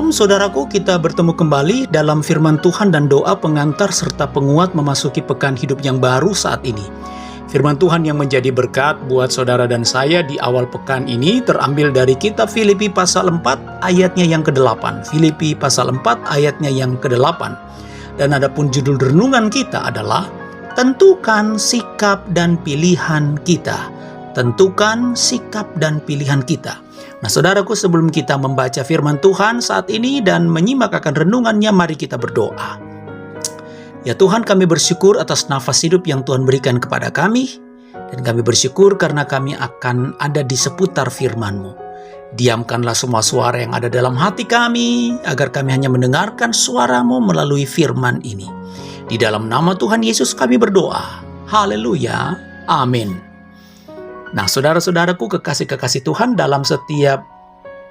Shalom saudaraku, kita bertemu kembali dalam firman Tuhan dan doa pengantar serta penguat memasuki pekan hidup yang baru saat ini. Firman Tuhan yang menjadi berkat buat saudara dan saya di awal pekan ini terambil dari kitab Filipi pasal 4 ayatnya yang ke-8. Filipi pasal 4 ayatnya yang ke-8. Dan adapun judul renungan kita adalah tentukan sikap dan pilihan kita. Tentukan sikap dan pilihan kita. Nah saudaraku, sebelum kita membaca firman Tuhan saat ini dan menyimak akan renungannya, mari kita berdoa. Ya Tuhan, kami bersyukur atas nafas hidup yang Tuhan berikan kepada kami. Dan kami bersyukur karena kami akan ada di seputar firman-Mu. Diamkanlah semua suara yang ada dalam hati kami, agar kami hanya mendengarkan suara-Mu melalui firman ini. Di dalam nama Tuhan Yesus kami berdoa. Haleluya. Amin. Nah, saudara-saudaraku, kekasih-kekasih Tuhan, dalam setiap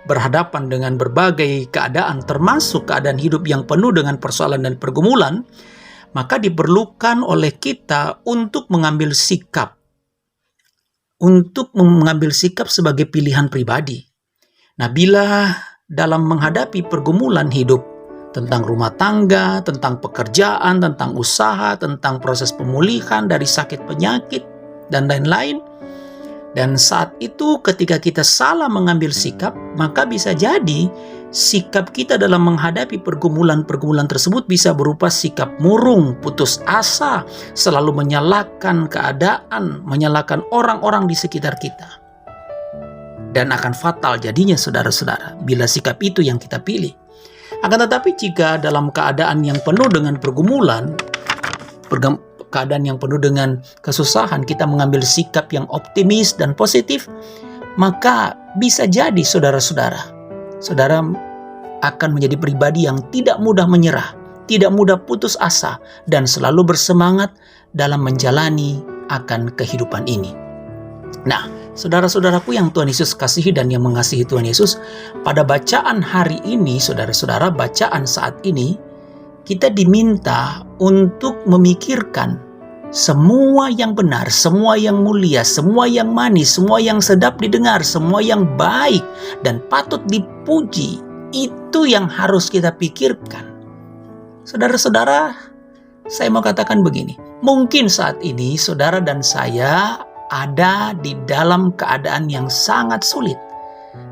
berhadapan dengan berbagai keadaan, termasuk keadaan hidup yang penuh dengan persoalan dan pergumulan, maka diperlukan oleh kita untuk mengambil sikap. Untuk mengambil sikap sebagai pilihan pribadi. Nah, bila dalam menghadapi pergumulan hidup, tentang rumah tangga, tentang pekerjaan, tentang usaha, tentang proses pemulihan dari sakit penyakit, dan lain-lain, dan saat itu ketika kita salah mengambil sikap, maka bisa jadi sikap kita dalam menghadapi pergumulan-pergumulan tersebut bisa berupa sikap murung, putus asa, selalu menyalahkan keadaan, menyalahkan orang-orang di sekitar kita. Dan akan fatal jadinya saudara-saudara bila sikap itu yang kita pilih. Akan tetapi jika dalam keadaan yang penuh dengan pergumulan, keadaan yang penuh dengan kesusahan, kita mengambil sikap yang optimis dan positif, maka bisa jadi saudara akan menjadi pribadi yang tidak mudah menyerah, tidak mudah putus asa, dan selalu bersemangat dalam menjalani akan kehidupan ini. Nah, saudara-saudaraku yang Tuhan Yesus kasihi dan yang mengasihi Tuhan Yesus, pada bacaan hari ini, saudara-saudara, bacaan saat ini, kita diminta untuk memikirkan semua yang benar, semua yang mulia, semua yang manis, semua yang sedap didengar, semua yang baik dan patut dipuji. Itu yang harus kita pikirkan. Saudara-saudara, saya mau katakan begini. Mungkin saat ini saudara dan saya ada di dalam keadaan yang sangat sulit.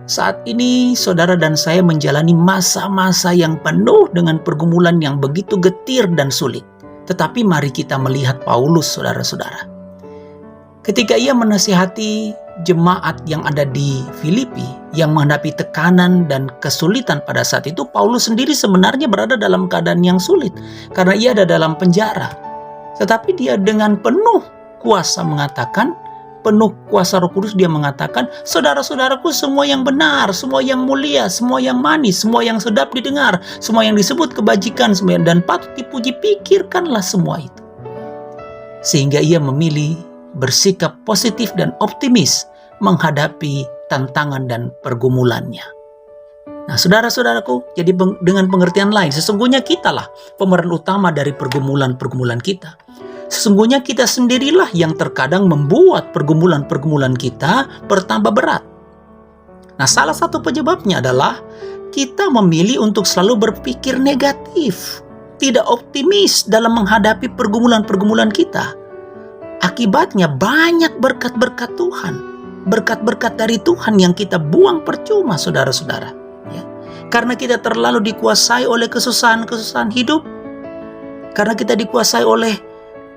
Saat ini saudara dan saya menjalani masa-masa yang penuh dengan pergumulan yang begitu getir dan sulit. Tetapi mari kita melihat Paulus, saudara-saudara. Ketika ia menasihati jemaat yang ada di Filipi yang menghadapi tekanan dan kesulitan pada saat itu, Paulus sendiri sebenarnya berada dalam keadaan yang sulit karena ia ada dalam penjara. Tetapi dia dengan penuh kuasa mengatakan, penuh kuasa Roh Kudus, dia mengatakan, saudara-saudaraku, semua yang benar, semua yang mulia, semua yang manis, semua yang sedap didengar, semua yang disebut kebajikan, semua dan patut dipuji, pikirkanlah semua itu. Sehingga ia memilih bersikap positif dan optimis menghadapi tantangan dan pergumulannya. Nah, saudara-saudaraku, jadi dengan pengertian lain, sesungguhnya kitalah pemeran utama dari pergumulan-pergumulan kita. Sesungguhnya kita sendirilah yang terkadang membuat pergumulan-pergumulan kita bertambah berat. Nah, salah satu penyebabnya adalah kita memilih untuk selalu berpikir negatif, tidak optimis dalam menghadapi pergumulan-pergumulan kita. Akibatnya banyak berkat-berkat Tuhan, berkat-berkat dari Tuhan yang kita buang percuma, saudara-saudara. Ya. Karena kita terlalu dikuasai oleh kesusahan-kesusahan hidup, karena kita dikuasai oleh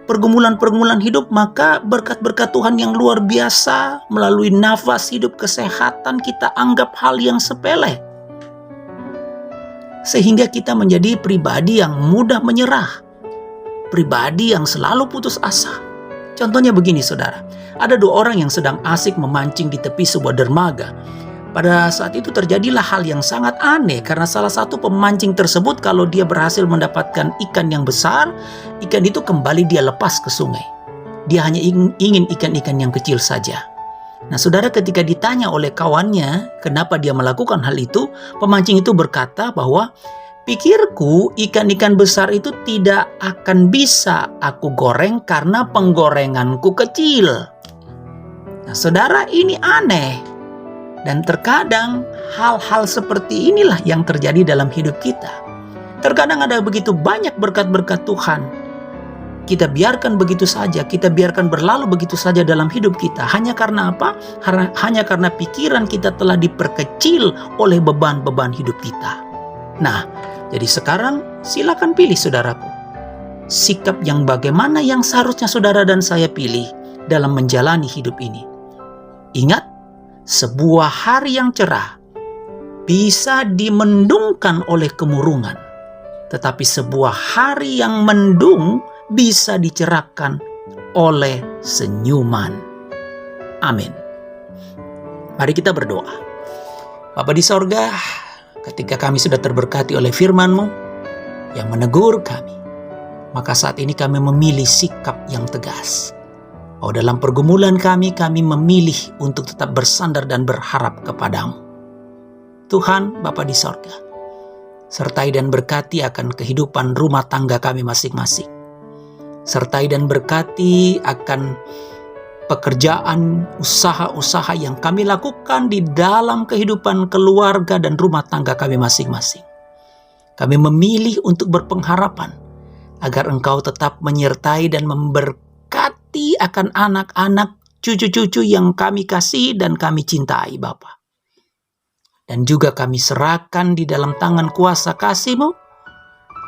pergumulan-pergumulan hidup, maka berkat-berkat Tuhan yang luar biasa melalui nafas hidup, kesehatan kita anggap hal yang sepele. Sehingga kita menjadi pribadi yang mudah menyerah, pribadi yang selalu putus asa. Contohnya begini saudara, ada dua orang yang sedang asik memancing di tepi sebuah dermaga. Pada saat itu terjadilah hal yang sangat aneh karena salah satu pemancing tersebut kalau dia berhasil mendapatkan ikan yang besar, ikan itu kembali dia lepas ke sungai. Dia hanya ingin ikan-ikan yang kecil saja. Nah saudara, ketika ditanya oleh kawannya kenapa dia melakukan hal itu, pemancing itu berkata bahwa pikirku ikan-ikan besar itu tidak akan bisa aku goreng karena penggorenganku kecil. Nah saudara, ini aneh. Dan terkadang hal-hal seperti inilah yang terjadi dalam hidup kita. Terkadang ada begitu banyak berkat-berkat Tuhan, kita biarkan begitu saja, kita biarkan berlalu begitu saja dalam hidup kita. Hanya karena apa? Hanya karena pikiran kita telah diperkecil oleh beban-beban hidup kita. Nah, jadi sekarang silakan pilih saudaraku. Sikap yang bagaimana yang seharusnya saudara dan saya pilih dalam menjalani hidup ini. Ingat, sebuah hari yang cerah bisa dimendungkan oleh kemurungan. Tetapi sebuah hari yang mendung bisa dicerahkan oleh senyuman. Amin. Mari kita berdoa. Bapa di sorga, ketika kami sudah terberkati oleh firman-Mu yang menegur kami, maka saat ini kami memilih sikap yang tegas. Oh, dalam pergumulan kami memilih untuk tetap bersandar dan berharap kepadamu. Tuhan, Bapa di sorga, sertai dan berkati akan kehidupan rumah tangga kami masing-masing. Sertai dan berkati akan pekerjaan, usaha-usaha yang kami lakukan di dalam kehidupan keluarga dan rumah tangga kami masing-masing. Kami memilih untuk berpengharapan agar Engkau tetap menyertai dan memberkati akan anak-anak, cucu-cucu yang kami kasihi dan kami cintai, Bapa. Dan juga kami serahkan di dalam tangan kuasa kasih-Mu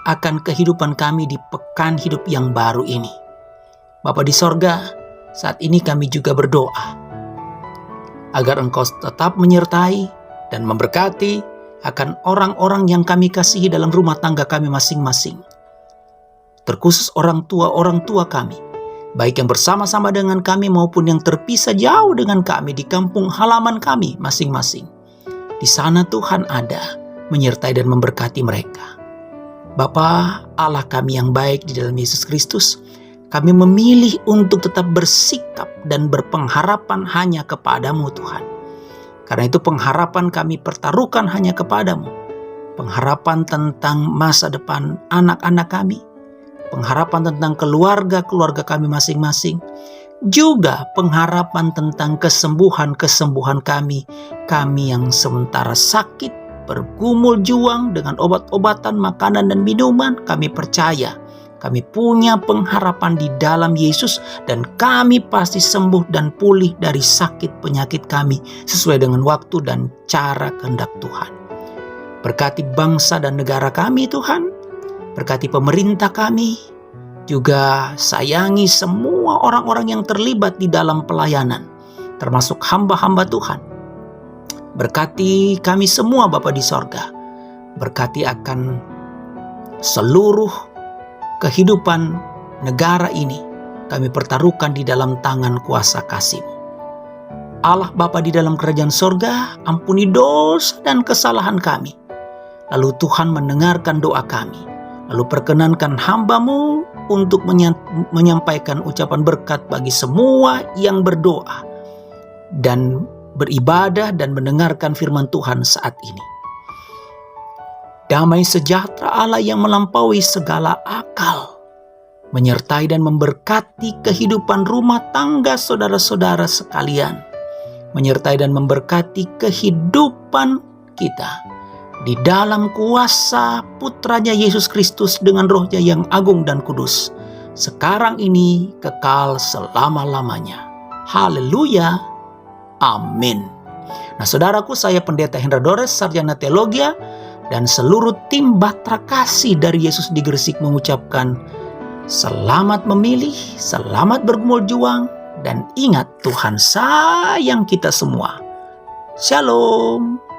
akan kehidupan kami di pekan hidup yang baru ini. Bapa di sorga, saat ini kami juga berdoa agar Engkau tetap menyertai dan memberkati akan orang-orang yang kami kasihi dalam rumah tangga kami masing-masing. Terkhusus orang tua kami, baik yang bersama-sama dengan kami maupun yang terpisah jauh dengan kami di kampung halaman kami masing-masing. Di sana Tuhan ada, menyertai dan memberkati mereka. Bapa Allah kami yang baik di dalam Yesus Kristus, kami memilih untuk tetap bersikap dan berpengharapan hanya kepadamu Tuhan. Karena itu pengharapan kami pertaruhkan hanya kepadamu. Pengharapan tentang masa depan anak-anak kami, pengharapan tentang keluarga kami masing-masing, juga pengharapan tentang kesembuhan kami yang sementara sakit, bergumul juang dengan obat-obatan, makanan dan minuman. Kami percaya, kami punya pengharapan di dalam Yesus dan kami pasti sembuh dan pulih dari sakit penyakit kami sesuai dengan waktu dan cara kehendak Tuhan. Berkati bangsa dan negara kami Tuhan, berkati pemerintah kami, juga sayangi semua orang-orang yang terlibat di dalam pelayanan, termasuk hamba-hamba Tuhan. Berkati kami semua Bapa di sorga. Berkati akan seluruh kehidupan negara ini. Kami pertaruhkan di dalam tangan kuasa kasih-Mu. Allah Bapa di dalam kerajaan sorga, ampuni dosa dan kesalahan kami. Lalu Tuhan mendengarkan doa kami. Lalu perkenankan hamba-Mu untuk menyampaikan ucapan berkat bagi semua yang berdoa dan beribadah dan mendengarkan firman Tuhan saat ini. Damai sejahtera Allah yang melampaui segala akal menyertai dan memberkati kehidupan rumah tangga saudara-saudara sekalian, menyertai dan memberkati kehidupan kita di dalam kuasa putranya Yesus Kristus dengan rohnya yang agung dan kudus, sekarang ini kekal selama-lamanya. Haleluya. Amin. Nah saudaraku, saya Pendeta Hendra Dores, Sarjana Teologia, dan seluruh tim Batra Kasih dari Yesus di Gresik mengucapkan selamat memilih, selamat bergumul juang, dan ingat Tuhan sayang kita semua. Shalom.